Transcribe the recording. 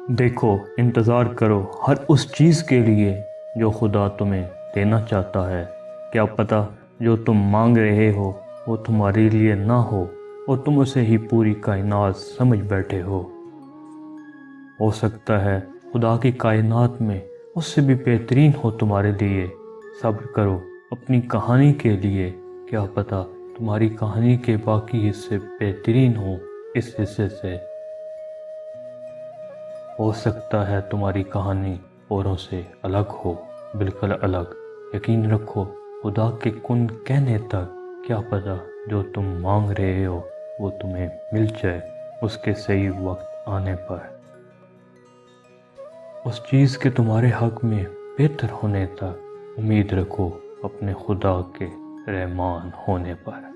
دیکھو، انتظار کرو ہر اس چیز کے لیے جو خدا تمہیں دینا چاہتا ہے۔ کیا پتہ جو تم مانگ رہے ہو وہ تمہارے لیے نہ ہو اور تم اسے ہی پوری کائنات سمجھ بیٹھے ہو سکتا ہے خدا کی کائنات میں اس سے بھی بہترین ہو تمہارے لیے۔ صبر کرو اپنی کہانی کے لیے، کیا پتہ تمہاری کہانی کے باقی حصے بہترین ہوں اس حصے سے۔ ہو سکتا ہے تمہاری کہانی اوروں سے الگ ہو، بالکل الگ۔ یقین رکھو خدا کے کن کہنے تک، کیا پتہ جو تم مانگ رہے ہو وہ تمہیں مل جائے اس کے صحیح وقت آنے پر۔ اس چیز کے تمہارے حق میں بہتر ہونے تک امید رکھو اپنے خدا کے رحمان ہونے پر۔